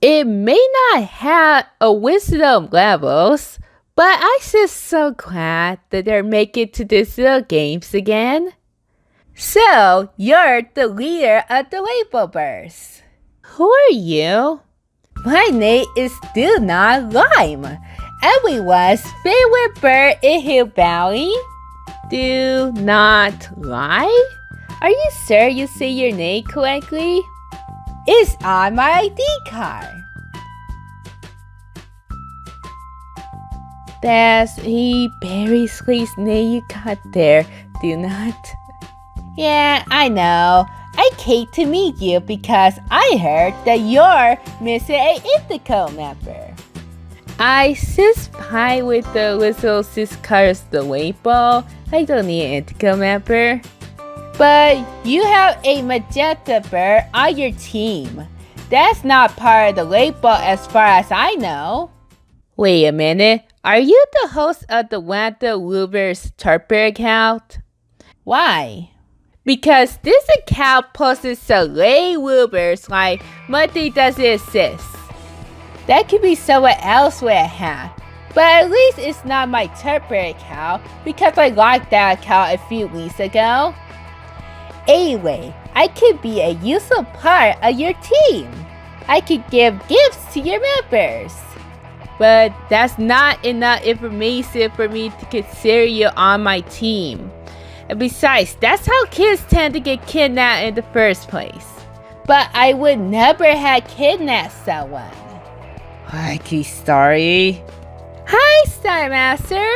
It may not have a wisdom levels, but I'm just so glad that they're making to these little games again. So, you're the leader of the Rainbow Birds. Who are you? My name is Dewnaut Lime, everyone's favorite bird in Hill Valley. Dewnaut Lime? Are you sure you say your name correctly? It's on my ID card. That's a very sweet name you got there, Dewnaut. Yeah, I know. I came to meet you because I heard that you're missing an Indigo member. I just fine with the little 6 colors the rainbow. I don't need an Indigo member. But you have a magenta bird on your team. That's not part of the rainbow as far as I know. Wait a minute. Are you the host of the Wanda Luber's Turper account? Why? Because this account posts some lame rumors like Monday doesn't exist. That could be someone else with a hat. But at least it's not my Turper account because I locked that account a few weeks ago. Anyway, I could be a useful part of your team. I could give gifts to your members. But that's not enough information for me to consider you on my team. And besides, that's how kids tend to get kidnapped in the first place. But I would never have kidnapped someone. Hi, Starry. Hi, Star Master.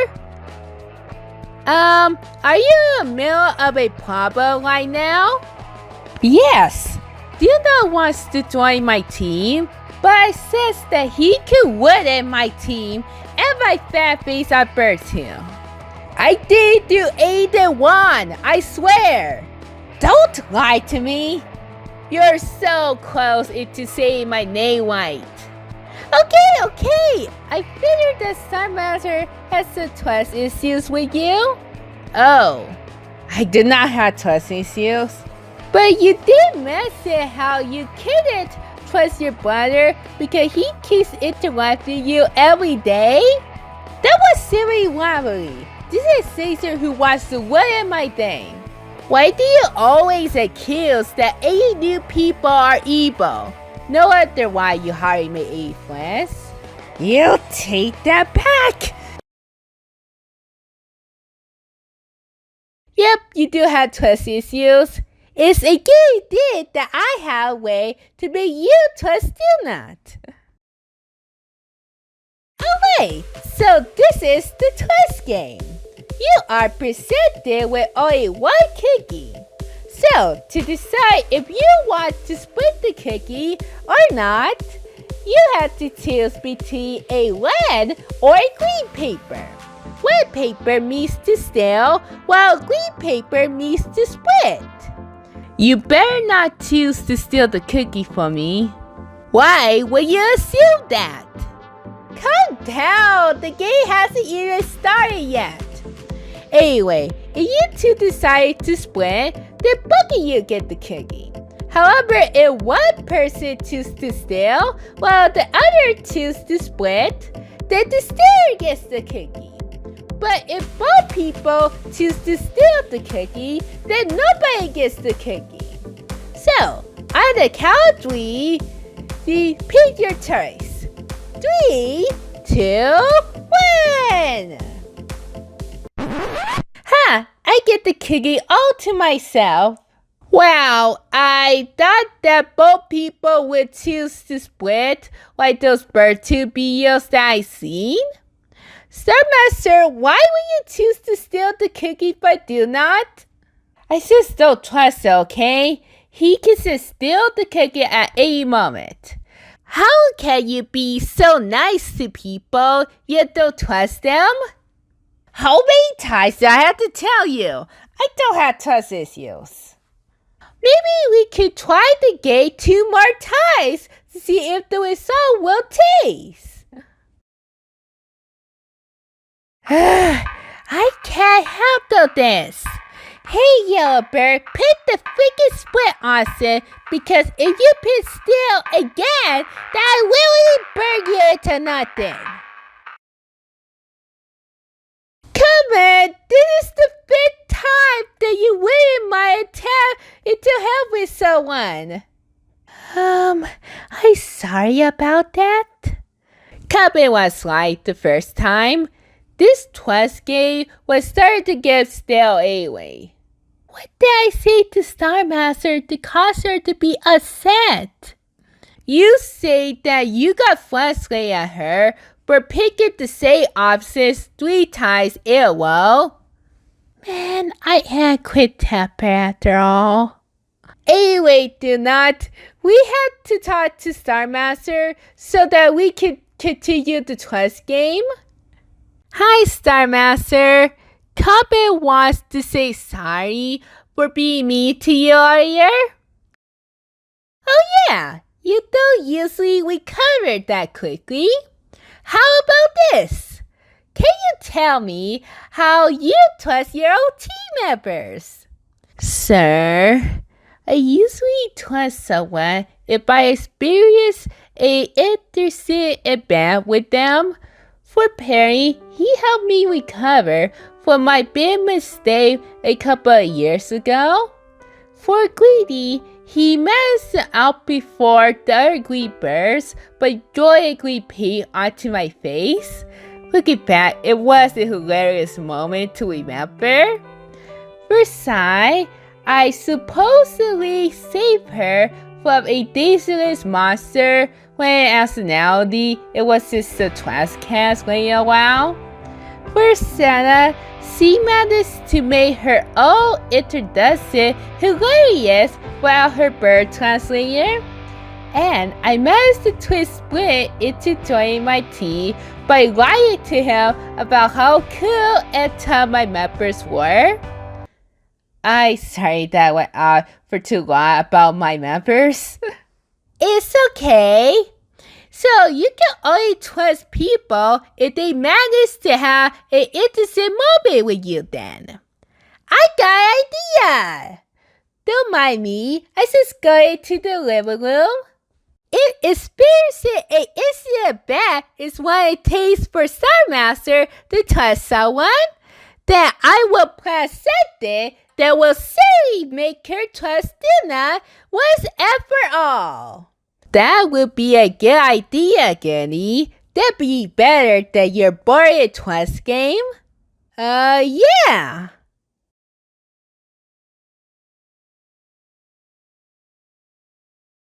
Are you in the middle of a problem right now? Yes. Dewnaut wants to join my team, but I says that he could win in my team and my fat face outburst him. I did do 8-1, I swear. Don't lie to me. You're so close into saying my name right. Okay. I figured that Star Master has some trust issues with you. Oh, I did not have trust issues. But you did mention how you couldn't trust your brother because he keeps interrupting you every day. That was silly rivalry. This is Caesar who wants to win my thing. Why do you always accuse that 80 new people are evil? No wonder why you hired me 8 friends. You take that back. Yep, you do have trust issues. It's a good idea that I have a way to make you trust Dewnaut. Alright, so this is the twist game. You are presented with only 1 cookie. So, to decide if you want to split the cookie or not, you have to choose between a red or a green paper. Red paper means to steal, while green paper means to split. You better not choose to steal the cookie from me. Why would you assume that? Calm down, the game hasn't even started yet. Anyway, if you two decide to split, then both of you get the cookie. However, if one person chooses to steal, while the other chooses to split, then the stealer gets the cookie. But if both people choose to steal the cookie, then nobody gets the cookie. So, on the count of 3, pick your choice. 3, 2, 1! I get the cookie all to myself. Wow, I thought that both people would choose to split like those BirdTube videos that I seen. Star Master, why would you choose to steal the cookie for Dewnaut? I just don't trust him, okay? He can just steal the cookie at any moment. How can you be so nice to people yet don't trust them? How many times do I have to tell you? I don't have trust issues. Maybe we could try the game 2 more times to see if the result will taste. I can't handle this. Hey, Yellow Bird, pick the freaking split awesome because if you pick still again, that will really burn you into nothing. Come on, this is the 5th time that you ruined my attempt to help with someone. I'm sorry about that. Come was right the first time. This Twist game was starting to get stale anyway. What did I say to Star Master to cause her to be upset? You say that you got frustrated at her for picking the same options 3 times in a row. Man, I had quit temper after all. Anyway, Dewnaut, we had to talk to Star Master so that we could continue the Twist game. Hi, Star Master. Cuphead wants to say sorry for being mean to you earlier. Oh yeah, you don't usually recover that quickly. How about this? Can you tell me how you trust your own team members? Sir, I usually trust someone if I experience an interesting event with them. For Perry, he helped me recover from my big mistake a couple of years ago. For Goodie, he managed to outperform the ugly birds by joyfully peeing onto my face. Looking back, it was a hilarious moment to remember. For Sai, I supposedly saved her from a dangerous monster when in actuality it was just a trash can laying around. For Santa, she managed to make her own introduction hilarious while her bird translator. And I managed to twist Split into joining my team by lying to him about how cool and tough my members were. I'm sorry that went on for too long about my members. It's okay. So you can only trust people if they manage to have an interesting moment with you then. I got an idea. Don't mind me, I just go into the living room. If experiencing an instant event is what it takes for Star Master to trust someone, then I will plan something that will certainly make her trust Dewnaut once and for all. That would be a good idea, Goodie. That'd be better than your boring Twist game. Yeah.